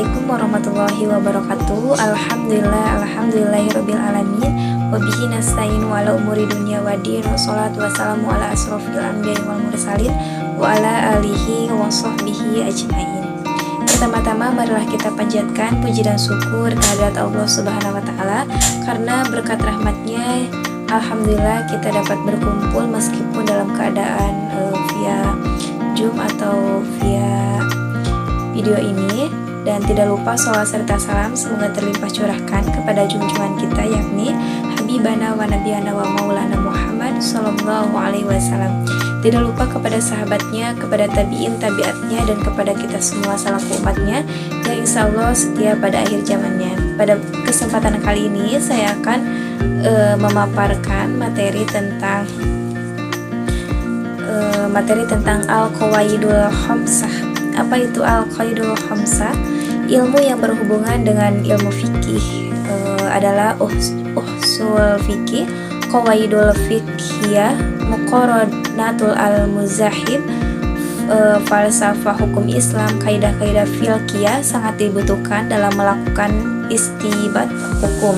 Assalamualaikum warahmatullahi wabarakatuh. Alhamdulillahirabbil alamin. Wabihi nasta'in wa ala umuri dunya waddin. Wassalatu wassalamu ala asrofil anbiya'i wal mursalin wa ala alihi wa sahbihi ajmain. Pertama-tama marilah kita panjatkan puji dan syukur kehadirat Allah Subhanahu wa taala karena berkat rahmatnya alhamdulillah kita dapat berkumpul meskipun dalam keadaan via Zoom atau via video ini. Dan tidak lupa sholawat serta salam semoga terlimpah curahkan kepada junjungan kita yakni Habibana wa Nabiyana wa Maulana Muhammad Sallallahu Alaihi Wasallam. Tidak lupa kepada sahabatnya, kepada tabi'in, tabi'atnya, dan kepada kita semua selaku umatnya yang insya Allah setia pada akhir zamannya. Pada kesempatan kali ini saya akan memaparkan materi tentang Al-Qawaidul Khamsah. Apa itu Al-Qawaidul Khamsah? Ilmu yang berhubungan dengan ilmu fikih adalah usul fikih, qawaidul fiqhiyah, muqarranatul al-muzahib, falsafah hukum Islam, kaidah-kaidah filqiyah sangat dibutuhkan dalam melakukan istibat hukum,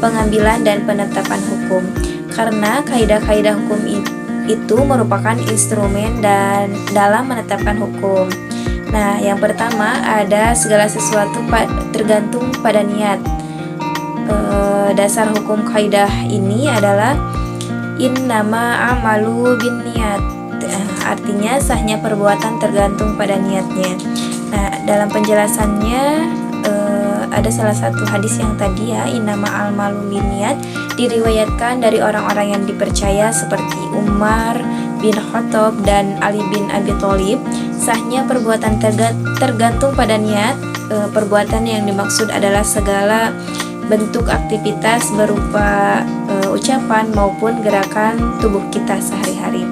pengambilan dan penetapan hukum. Karena kaidah-kaidah hukum itu merupakan instrumen dan dalam menetapkan hukum. Nah, yang pertama ada segala sesuatu tergantung pada niat. Dasar hukum kaidah ini adalah innama amalu bin niat. Artinya sahnya perbuatan tergantung pada niatnya. Nah, dalam penjelasannya ada salah satu hadis yang tadi ya, innama amalu bin niat, diriwayatkan dari orang-orang yang dipercaya seperti Umar bin Khattab dan Ali bin Abi Thalib. Sahnya perbuatan tergantung pada niat. Perbuatan yang dimaksud adalah segala bentuk aktivitas berupa ucapan maupun gerakan tubuh kita sehari-hari.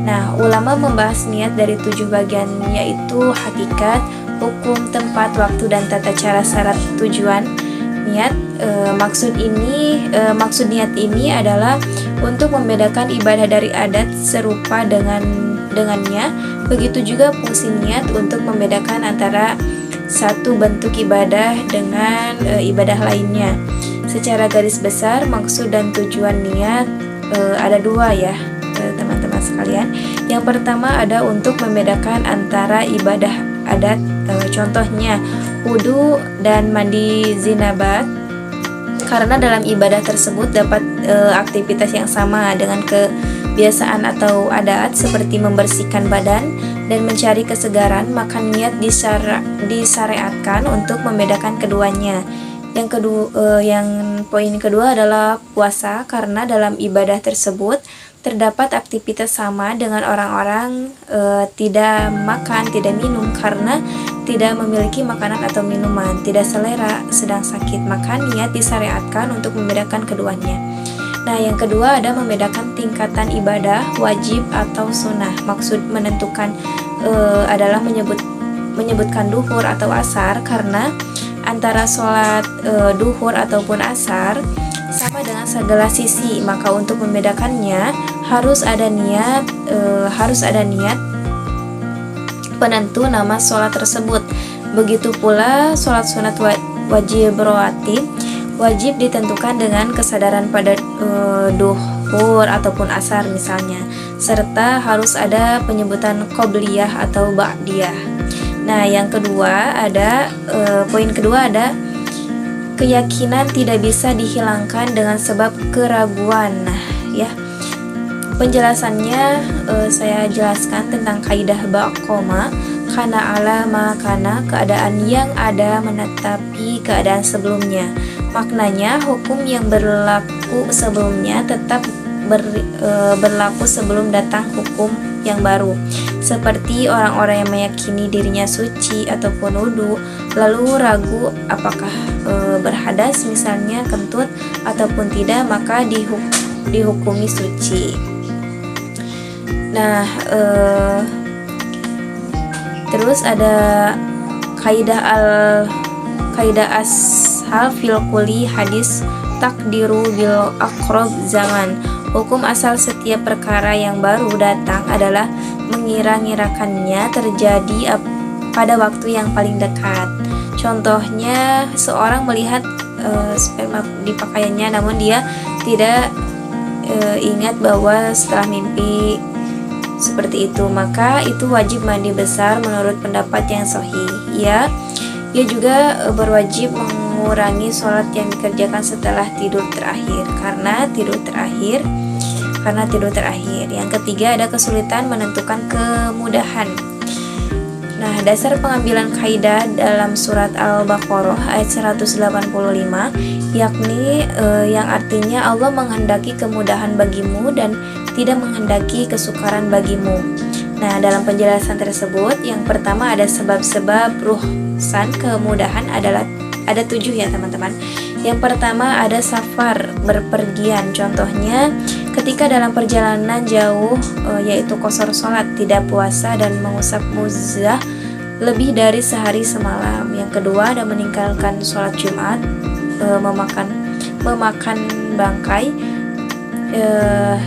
Nah, ulama membahas niat dari 7 bagian, yaitu hakikat, hukum, tempat, waktu, dan tata cara syarat tujuan niat. Maksud niat ini adalah untuk membedakan ibadah dari adat serupa dengannya. Begitu juga fungsi niat untuk membedakan antara satu bentuk ibadah dengan ibadah lainnya. Secara garis besar, maksud dan tujuan niat ada 2 ya, teman-teman sekalian. Yang pertama ada untuk membedakan antara ibadah adat, contohnya wudu dan mandi zinabat. Karena dalam ibadah tersebut dapat aktivitas yang sama dengan kebiasaan atau adat seperti membersihkan badan dan mencari kesegaran, maka niat disyariatkan untuk membedakan keduanya. Yang poin kedua adalah puasa, karena dalam ibadah tersebut terdapat aktivitas sama dengan orang-orang tidak makan, tidak minum karena tidak memiliki makanan atau minuman, tidak selera, sedang sakit, maka niat disyariatkan untuk membedakan keduanya. Nah, yang kedua ada membedakan tingkatan ibadah wajib atau sunnah. Maksud menentukan adalah menyebutkan duhur atau asar karena antara sholat duhur ataupun asar sama dengan segala sisi, maka untuk membedakannya harus ada niat penentu nama sholat tersebut. Begitu pula sholat sunat wajib rawatib wajib ditentukan dengan kesadaran pada duhur ataupun asar misalnya, serta harus ada penyebutan qobliyah atau ba'diyah. Nah, yang kedua ada poin kedua ada keyakinan tidak bisa dihilangkan dengan sebab keraguan. Nah, ya. Penjelasannya saya jelaskan tentang kaidah baqoma, kana ala ma kana, keadaan yang ada menetapi keadaan sebelumnya. Maknanya hukum yang berlaku sebelumnya tetap berlaku sebelum datang hukum yang baru. Seperti orang-orang yang meyakini dirinya suci ataupun wudu, lalu ragu apakah berhadas misalnya, kentut ataupun tidak, maka dihukumi suci. Nah, terus ada kaidah ashal fil kulli hadis takdiru bil aqrab zaman. Hukum asal setiap perkara yang baru datang adalah mengira-ngirakannya terjadi pada waktu yang paling dekat. Contohnya, seorang melihat sperma di pakaiannya, namun dia tidak ingat bahwa setelah mimpi seperti itu, maka itu wajib mandi besar menurut pendapat yang sahih. Ia juga berwajib mengurangi sholat yang dikerjakan setelah tidur terakhir karena tidur terakhir. Yang ketiga, ada kesulitan menentukan kemudahan. Nah, dasar pengambilan kaidah dalam surat Al-Baqarah ayat 185, yakni yang artinya Allah menghendaki kemudahan bagimu dan tidak menghendaki kesukaran bagimu. Nah, dalam penjelasan tersebut, yang pertama ada sebab-sebab ruhsan kemudahan ada 7 ya teman-teman. Yang pertama ada safar, berpergian. Contohnya ketika dalam perjalanan jauh, yaitu qashar sholat, tidak puasa dan mengusap muzah lebih dari sehari semalam. Yang kedua ada meninggalkan sholat Jumat, memakan bangkai.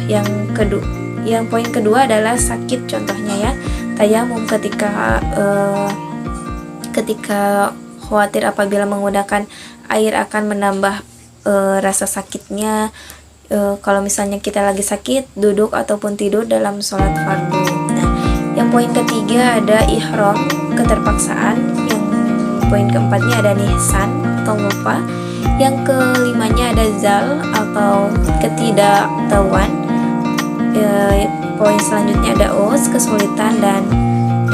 Yang poin kedua adalah sakit, contohnya ya tayamum ketika khawatir apabila menggunakan air akan menambah rasa sakitnya. Kalau misalnya kita lagi sakit, duduk ataupun tidur dalam sholat fardu. Nah, yang poin ketiga ada ihram, keterpaksaan. Yang poin keempatnya ada nihsan atau lupa. Yang kelimanya ada zal atau ketidaktahuan. Poin selanjutnya ada us, kesulitan, dan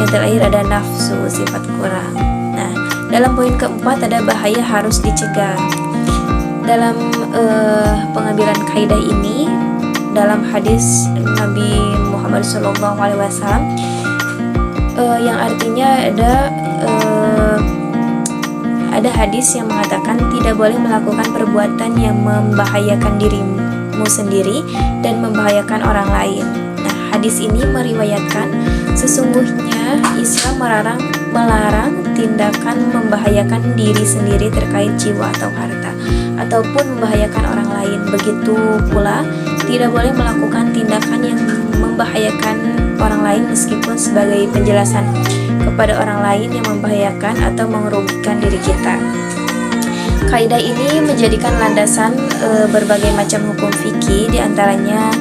yang terakhir ada nafsu, sifat kurang. Nah, dalam poin keempat ada bahaya harus dicegah. Dalam pengambilan kaidah ini dalam hadis Nabi Muhammad SAW, yang artinya ada hadis yang mengatakan tidak boleh melakukan perbuatan yang membahayakan dirimu sendiri dan membahayakan orang lain. Nah, hadis ini meriwayatkan sesungguhnya Islam melarang tindakan membahayakan diri sendiri terkait jiwa atau harta ataupun membahayakan orang lain. Begitu pula tidak boleh melakukan tindakan yang membahayakan orang lain meskipun sebagai penjelasan kepada orang lain yang membahayakan atau merugikan diri kita. Kaidah ini menjadikan landasan berbagai macam hukum fikih, diantaranya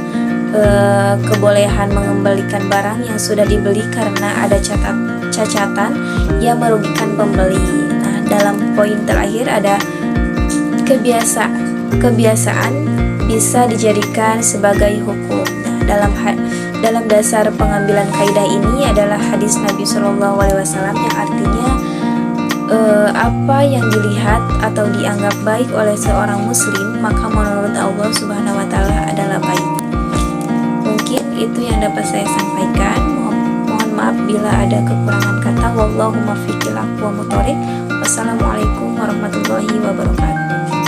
kebolehan mengembalikan barang yang sudah dibeli karena ada cacatan yang merugikan pembeli. Nah, dalam poin terakhir ada kebiasaan bisa dijadikan sebagai hukum. Nah, dalam dasar pengambilan kaidah ini adalah hadis Nabi SAW yang artinya apa yang dilihat atau dianggap baik oleh seorang muslim maka menurut Allah Subhanahu wa taala adalah baik. Mungkin itu yang dapat saya sampaikan. Mohon maaf bila ada kekurangan kata. Wallahu muwaffiq ila aqwamit thoriq. Wassalamualaikum warahmatullahi wabarakatuh.